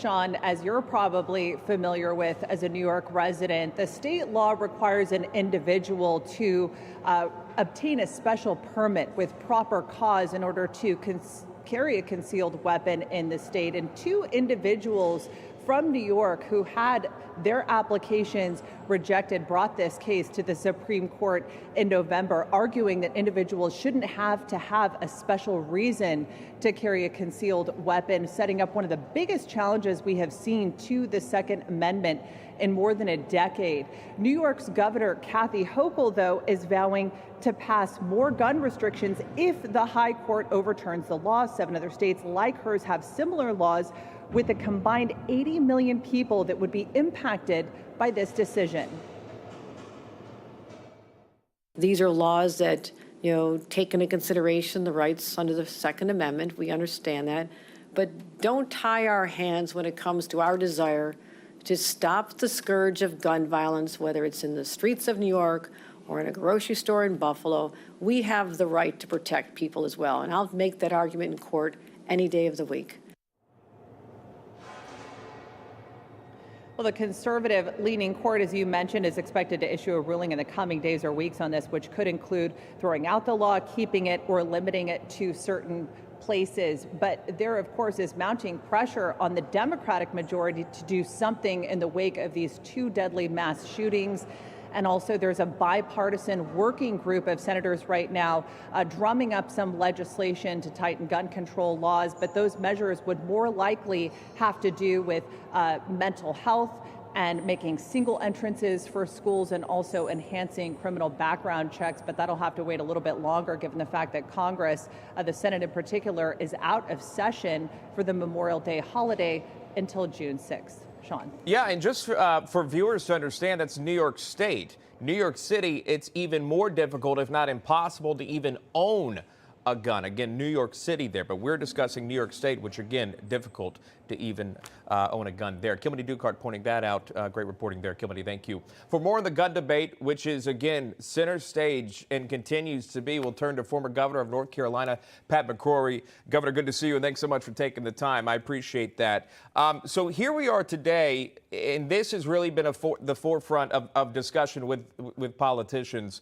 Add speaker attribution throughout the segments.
Speaker 1: Sean, as you're probably familiar with as a New York resident, the state law requires an individual to obtain a special permit with proper cause in order to carry a concealed weapon in the state. And two individuals from New York who had their applications rejected brought this case to the Supreme Court in November, arguing that individuals shouldn't have to have a special reason to carry a concealed weapon, setting up one of the biggest challenges we have seen to the Second Amendment in more than a decade. New York's Governor Kathy Hochul, though, is vowing to pass more gun restrictions if the High Court overturns the law. 7 other states like hers have similar laws, with a combined 80 million people that would be impacted by this decision.
Speaker 2: These are laws that, take into consideration the rights under the Second Amendment. We understand that. But don't tie our hands when it comes to our desire to stop the scourge of gun violence, whether it's in the streets of New York or in a grocery store in Buffalo. We have the right to protect people as well. And I'll make that argument in court any day of the week.
Speaker 1: Well, the conservative-leaning court, as you mentioned, is expected to issue a ruling in the coming days or weeks on this, which could include throwing out the law, keeping it, or limiting it to certain places. But there, of course, is mounting pressure on the Democratic majority to do something in the wake of these 2 deadly mass shootings. And also there's a bipartisan working group of senators right now drumming up some legislation to tighten gun control laws. But those measures would more likely have to do with mental health and making single entrances for schools and also enhancing criminal background checks. But that'll have to wait a little bit longer, given the fact that Congress, the Senate in particular, is out of session for the Memorial Day holiday until June 6th. Sean.
Speaker 3: Yeah, and just for viewers to understand, that's New York State. New York City, it's even more difficult, if not impossible, to even own a gun. Again, New York City there, but we're discussing New York State, which, again, difficult to even own a gun there. Kilmany Dukart pointing that out. Great reporting there, Kilmany. Thank you. For more on the gun debate, which is, again, center stage and continues to be, we'll turn to former governor of North Carolina, Pat McCrory. Governor, good to see you, and thanks so much for taking the time. I appreciate that. So here we are today, and this has really been the forefront of discussion with politicians,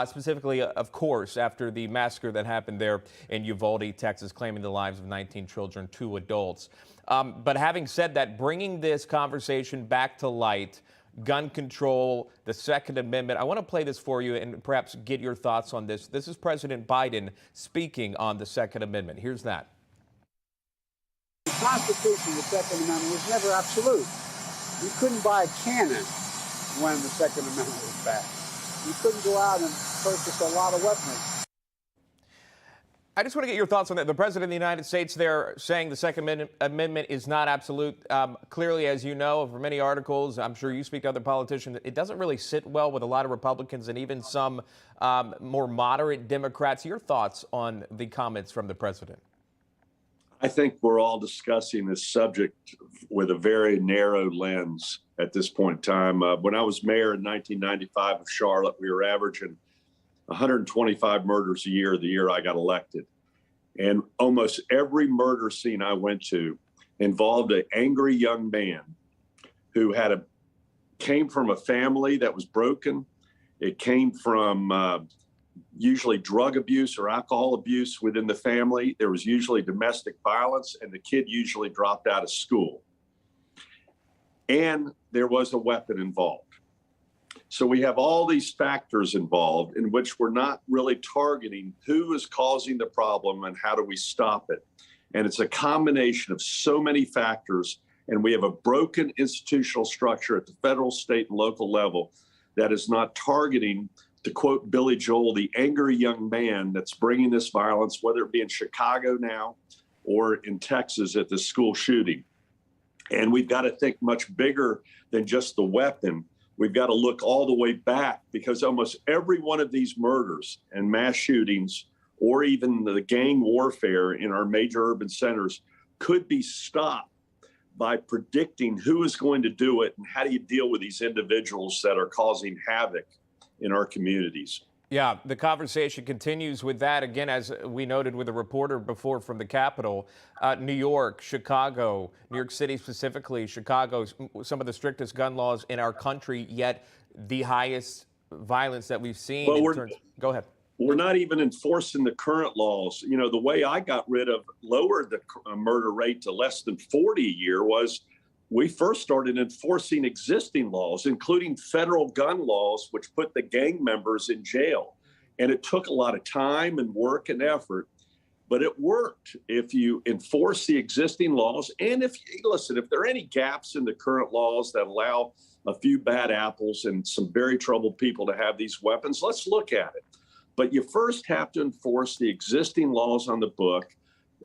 Speaker 3: specifically, of course, after the massacre that happened there in Uvalde, Texas, claiming the lives of 19 children, 2 adults. But having said that, bringing this conversation back to light, gun control, the Second Amendment, I want to play this for you and perhaps get your thoughts on this. This is President Biden speaking on the Second Amendment. Here's that.
Speaker 4: The Constitution, the Second Amendment, was never absolute. You couldn't buy a cannon when the Second Amendment was passed. You couldn't go out and purchase a lot of weaponry.
Speaker 3: I just want to get your thoughts on that. The President of the United States there saying the Second Amendment is not absolute. Clearly, as you know, for many articles, I'm sure you speak to other politicians, it doesn't really sit well with a lot of Republicans and even some more moderate Democrats. Your thoughts on the comments from the President?
Speaker 5: I think we're all discussing this subject with a very narrow lens at this point in time. When I was mayor in 1995 of Charlotte, we were averaging 125 murders a year the year I got elected. And almost every murder scene I went to involved an angry young man who came from a family that was broken. It came from usually drug abuse or alcohol abuse within the family. There was usually domestic violence, and the kid usually dropped out of school. And there was a weapon involved. So we have all these factors involved in which we're not really targeting who is causing the problem and how do we stop it. And it's a combination of so many factors, and we have a broken institutional structure at the federal, state, and local level that is not targeting, to quote Billy Joel, the angry young man that's bringing this violence, whether it be in Chicago now or in Texas at the school shooting. And we've got to think much bigger than just the weapon. We've got to look all the way back, because almost every one of these murders and mass shootings, or even the gang warfare in our major urban centers, could be stopped by predicting who is going to do it and how do you deal with these individuals that are causing havoc in our communities.
Speaker 3: Yeah, the conversation continues with that. Again, as we noted with a reporter before from the Capitol, New York, Chicago, New York City specifically, Chicago, some of the strictest gun laws in our country, yet the highest violence that we've seen
Speaker 5: Well,
Speaker 3: in terms. Go ahead.
Speaker 5: we're not even enforcing the current laws. You know, the way I lowered the murder rate to less than 40 a year was we first started enforcing existing laws, including federal gun laws, which put the gang members in jail. And it took a lot of time and work and effort, but it worked. If you enforce the existing laws, and if there are any gaps in the current laws that allow a few bad apples and some very troubled people to have these weapons, let's look at it. But you first have to enforce the existing laws on the book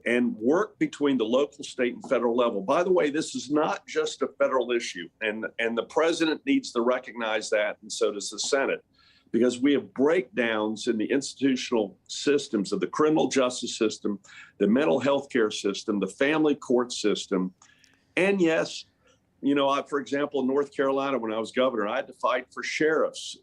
Speaker 5: and work between the local, state, and federal level. By the way, this is not just a federal issue, and the president needs to recognize that, and so does the Senate, because we have breakdowns in the institutional systems of the criminal justice system, the mental health care system, the family court system, and yes, you know, for example, in North Carolina, when I was governor, I had to fight for sheriffs.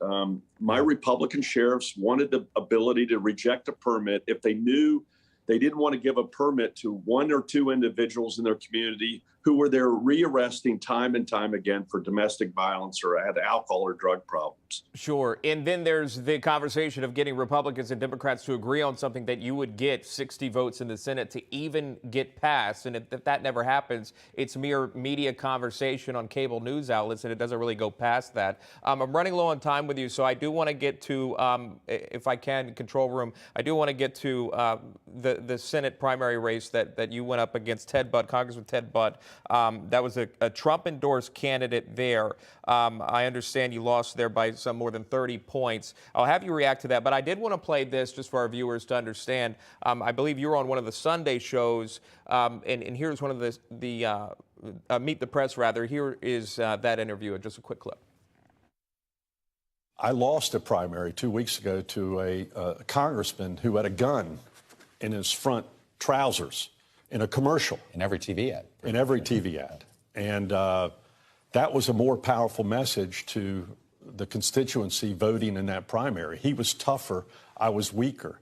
Speaker 5: My Republican sheriffs wanted the ability to reject a permit if they knew they didn't want to give a permit to one or two individuals in their community who were there rearresting time and time again for domestic violence or had alcohol or drug problems.
Speaker 3: Sure. And then there's the conversation of getting Republicans and Democrats to agree on something that you would get 60 votes in the Senate to even get passed. And if that never happens, it's mere media conversation on cable news outlets, and it doesn't really go past that. I'm running low on time with you, so I do want to get to, if I can, control room, I do want to get to the Senate primary race that you went up against Ted Budd, Congressman Ted Budd. That was a Trump-endorsed candidate there. I understand you lost there by some more than 30 points. I'll have you react to that, but I did want to play this just for our viewers to understand. I believe you were on one of the Sunday shows, and here's one of the Meet the Press, rather. Here is that interview, just a quick clip.
Speaker 6: I lost a primary 2 weeks ago to a congressman who had a gun in his front trousers in a commercial.
Speaker 7: In every TV ad.
Speaker 6: In every TV ad. And that was a more powerful message to the constituency voting in that primary. He was tougher. I was weaker.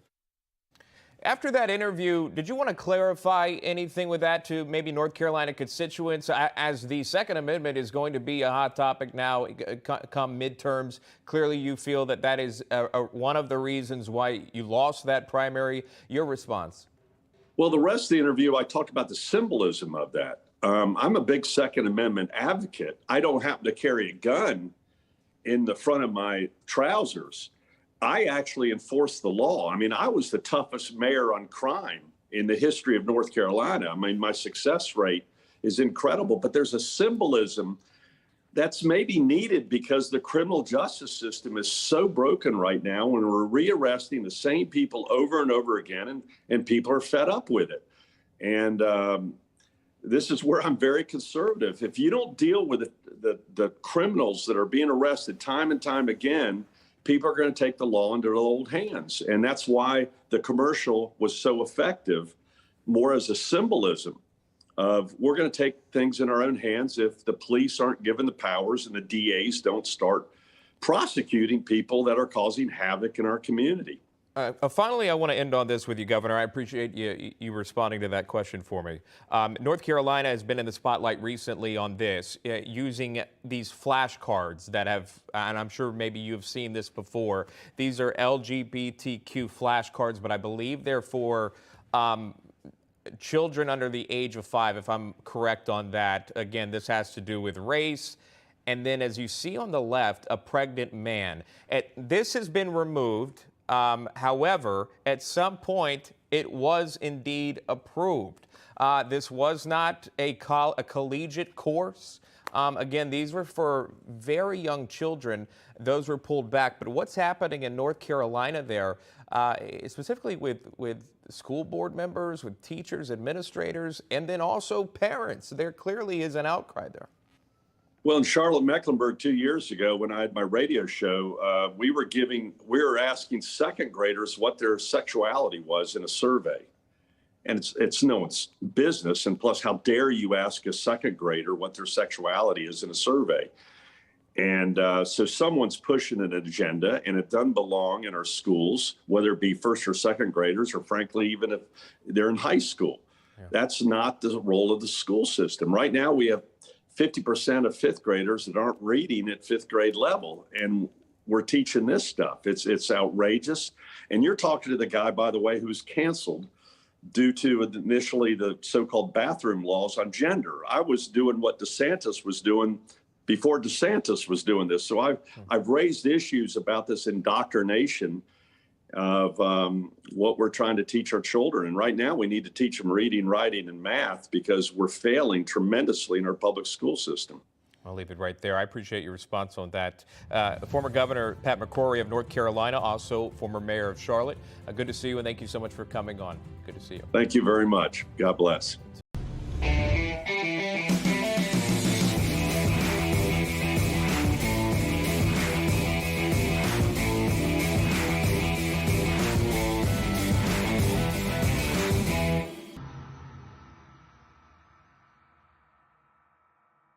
Speaker 3: After that interview, did you want to clarify anything with that to maybe North Carolina constituents, as the Second Amendment is going to be a hot topic now come midterms? Clearly, you feel that is one of the reasons why you lost that primary. Your response?
Speaker 5: Well, the rest of the interview, I talked about the symbolism of that. I'm a big Second Amendment advocate. I don't happen to carry a gun in the front of my trousers. I actually enforce the law. I mean, I was the toughest mayor on crime in the history of North Carolina. I mean, my success rate is incredible, but there's a symbolism that's maybe needed because the criminal justice system is so broken right now when we're rearresting the same people over and over again, and people are fed up with it. And this is where I'm very conservative. If you don't deal with the criminals that are being arrested time and time again, people are going to take the law into their old hands. And that's why the commercial was so effective, more as a symbolism of we're going to take things in our own hands if the police aren't given the powers and the DAs don't start prosecuting people that are causing havoc in our community.
Speaker 3: Finally, I want to end on this with you, Governor. I appreciate you responding to that question for me. North Carolina has been in the spotlight recently on this, using these flashcards that have, and I'm sure maybe you've seen this before. These are LGBTQ flashcards, but I believe they're for children under the age of 5, if I'm correct on that. Again, this has to do with race. And then, as you see on the left, a pregnant man. This has been removed. However, at some point, it was indeed approved. This was not a collegiate course. Again, these were for very young children. Those were pulled back. But what's happening in North Carolina there, specifically with school board members, with teachers, administrators, and then also parents, there clearly is an outcry there.
Speaker 5: Well, in Charlotte, Mecklenburg, 2 years ago, when I had my radio show, we were asking second graders what their sexuality was in a survey. And it's no one's business. And plus, how dare you ask a second grader what their sexuality is in a survey? And so someone's pushing an agenda, and it doesn't belong in our schools, whether it be first or second graders, or frankly, even if they're in high school. Yeah. That's not the role of the school system. Right now, we have 50% of fifth graders that aren't reading at fifth grade level, and we're teaching this stuff. It's outrageous. And you're talking to the guy, by the way, who was canceled due to initially the so-called bathroom laws on gender. I was doing what DeSantis was doing before DeSantis was doing this. So I've raised issues about this indoctrination of what we're trying to teach our children. And right now we need to teach them reading, writing, and math because we're failing tremendously in our public school system.
Speaker 3: I'll leave it right there. I appreciate your response on that. Former Governor Pat McCrory of North Carolina, also former mayor of Charlotte. Good to see you, and thank you so much for coming on. Good to see you.
Speaker 5: Thank you very much. God bless.